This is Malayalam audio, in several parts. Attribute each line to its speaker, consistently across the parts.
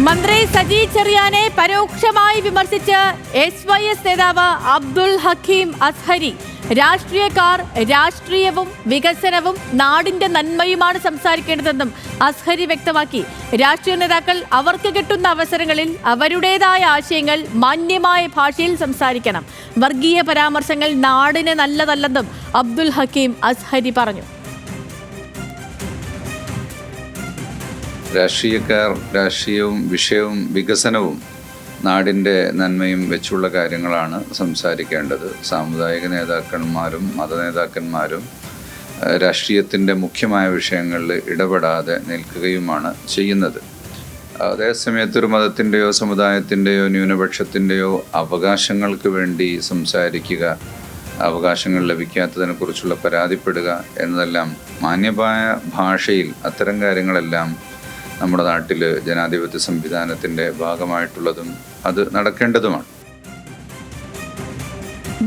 Speaker 1: മന്ത്രി സജി ചെറിയാനെ പരോക്ഷമായി വിമർശിച്ച് SYS നേതാവ് അബ്ദുൽ ഹക്കീം അസ്ഹരി. രാഷ്ട്രീയക്കാർ രാഷ്ട്രീയവും വികസനവും നാടിന്റെ നന്മയുമാണ് സംസാരിക്കേണ്ടതെന്നും അസ്ഹരി വ്യക്തമാക്കി. രാഷ്ട്രീയ നേതാക്കൾ അവർക്ക് കിട്ടുന്ന അവസരങ്ങളിൽ അവരുടേതായ ആശയങ്ങൾ മാന്യമായ ഭാഷയിൽ സംസാരിക്കണം. വർഗീയ പരാമർശങ്ങൾ നാടിന് നല്ലതല്ലെന്നും അബ്ദുൽ ഹക്കീം അസ്ഹരി പറഞ്ഞു.
Speaker 2: രാഷ്ട്രീയക്കാർ രാഷ്ട്രീയവും വിഷയവും വികസനവും നാടിൻ്റെ നന്മയും വെച്ചുള്ള കാര്യങ്ങളാണ് സംസാരിക്കേണ്ടത്. സാമുദായിക നേതാക്കന്മാരും മതനേതാക്കന്മാരും രാഷ്ട്രീയത്തിൻ്റെ മുഖ്യമായ വിഷയങ്ങളിൽ ഇടപെടാതെ നിൽക്കുകയുമാണ് ചെയ്യുന്നത്. അതേസമയത്ത് ഒരു മതത്തിൻ്റെയോ സമുദായത്തിൻ്റെയോ ന്യൂനപക്ഷത്തിൻ്റെയോ അവകാശങ്ങൾക്ക് വേണ്ടി സംസാരിക്കുക, അവകാശങ്ങൾ ലഭിക്കാത്തതിനെക്കുറിച്ചുള്ള പരാതിപ്പെടുക എന്നതെല്ലാം മാന്യമായ ഭാഷയിൽ അത്തരം കാര്യങ്ങളെല്ലാം നമ്മുടെ നാട്ടിൽ ജനാധിപത്യ സംവിധാനത്തിൻ്റെ ഭാഗമായിട്ടുള്ളതും അത് നടക്കേണ്ടതുമാണ്.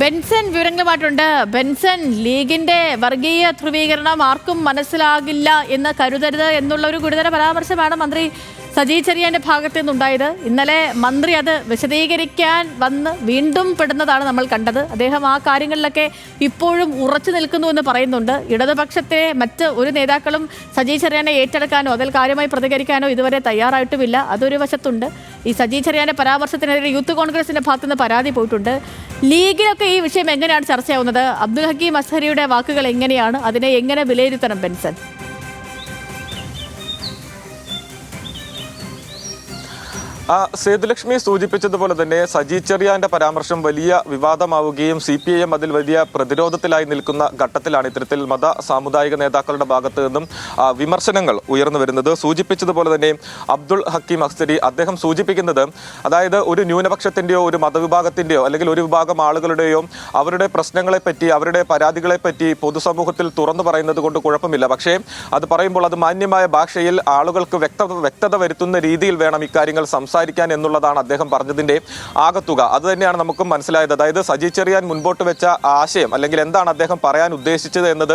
Speaker 1: ബെൻസൺ വിവരങ്ങളുമായിട്ടുണ്ട്. ബെൻസൺ, ലീഗിന്റെ വർഗീയ ധ്രുവീകരണം ആർക്കും മനസ്സിലാകില്ല എന്ന് കരുതരുത് എന്നുള്ള ഒരു ഗുരുതര പരാമർശമാണ് മന്ത്രി സജി ചെറിയാന്റെ ഭാഗത്തു നിന്നുണ്ടായത്. ഇന്നലെ മന്ത്രി അത് വിശദീകരിക്കാൻ വന്ന് വീണ്ടും പെടുന്നതാണ് നമ്മൾ കണ്ടത്. അദ്ദേഹം ആ കാര്യങ്ങളിലൊക്കെ ഇപ്പോഴും ഉറച്ചു നിൽക്കുന്നു എന്ന് പറയുന്നുണ്ട്. ഇടതുപക്ഷത്തെ മറ്റ് ഒരു നേതാക്കളും സജി ചെറിയാനെ ഏറ്റെടുക്കാനോ അതിൽ കാര്യമായി പ്രതികരിക്കാനോ ഇതുവരെ തയ്യാറായിട്ടുമില്ല. അതൊരു വശത്തുണ്ട്. ഈ സജി ചെറിയാന്റെ പരാമർശത്തിനെതിരെ യൂത്ത് കോൺഗ്രസിന്റെ ഭാഗത്തുനിന്ന് പരാതി പോയിട്ടുണ്ട്. ലീഗിലൊക്കെ ഈ വിഷയം എങ്ങനെയാണ് ചർച്ചയാവുന്നത്? അബ്ദുൽ ഹക്കീം അസ്ഹരിയുടെ വാക്കുകൾ എങ്ങനെയാണ്? അതിനെ എങ്ങനെ വിലയിരുത്തണം ബെൻസൺ?
Speaker 3: സേതുലക്ഷ്മി സൂചിപ്പിച്ചതുപോലെ തന്നെ സജി ചെറിയാന്റെ പരാമർശം വലിയ വിവാദമാവുകയും CPIM അതിൽ വലിയ പ്രതിരോധത്തിലായി നിൽക്കുന്ന ഘട്ടത്തിലാണ് ഇത്തരത്തിൽ മത സാമുദായിക നേതാക്കളുടെ ഭാഗത്തു നിന്നും വിമർശനങ്ങൾ ഉയർന്നു വരുന്നത്. സൂചിപ്പിച്ചതുപോലെ തന്നെ അബ്ദുൽ ഹക്കീം അസ്ഹരി അദ്ദേഹം സൂചിപ്പിക്കുന്നത്, അതായത് ഒരു ന്യൂനപക്ഷത്തിന്റെയോ ഒരു മതവിഭാഗത്തിന്റെയോ അല്ലെങ്കിൽ ഒരു വിഭാഗം ആളുകളുടെയോ അവരുടെ പ്രശ്നങ്ങളെപ്പറ്റി അവരുടെ പരാതികളെപ്പറ്റി പൊതുസമൂഹത്തിൽ തുറന്നു പറയുന്നത് കൊണ്ട് കുഴപ്പമില്ല. പക്ഷേ അത് പറയുമ്പോൾ അത് മാന്യമായ ഭാഷയിൽ ആളുകൾക്ക് വ്യക്തത വരുത്തുന്ന രീതിയിൽ വേണം ഇക്കാര്യങ്ങൾ സംസാരിക്കാൻ എന്നുള്ളതാണ് അദ്ദേഹം പറഞ്ഞതിന്റെ ആകത്തുക. അത് തന്നെയാണ് നമുക്ക് മനസ്സിലായത്. അതായത് സജി ചെറിയാൻ മുൻപോട്ട് വെച്ച ആശയം അല്ലെങ്കിൽ എന്താണ് അദ്ദേഹം പറയാൻ ഉദ്ദേശിച്ചത് എന്നത്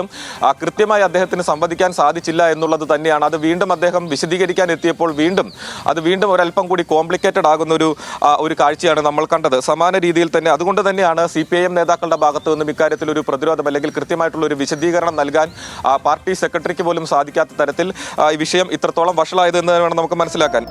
Speaker 3: കൃത്യമായി അദ്ദേഹത്തിന് സംവദിക്കാൻ സാധിച്ചില്ല എന്നുള്ളത് തന്നെയാണ്. അത് വീണ്ടും അദ്ദേഹം വിശദീകരിക്കാൻ എത്തിയപ്പോൾ വീണ്ടും ഒരല്പം കൂടി കോംപ്ലിക്കേറ്റഡ് ആകുന്ന ഒരു കാഴ്ചയാണ് നമ്മൾ കണ്ടത്. സമാന രീതിയിൽ തന്നെ അതുകൊണ്ട് തന്നെയാണ് CPIM നേതാക്കളുടെ ഭാഗത്തു നിന്നും ഇക്കാര്യത്തിൽ ഒരു പ്രതിരോധം അല്ലെങ്കിൽ കൃത്യമായിട്ടുള്ള ഒരു വിശദീകരണം നൽകാൻ പാർട്ടി സെക്രട്ടറിക്ക് പോലും സാധിക്കാത്ത തരത്തിൽ ഈ വിഷയം ഇത്രത്തോളം വഷളായത് എന്ന് വേണം നമുക്ക് മനസ്സിലാക്കാൻ.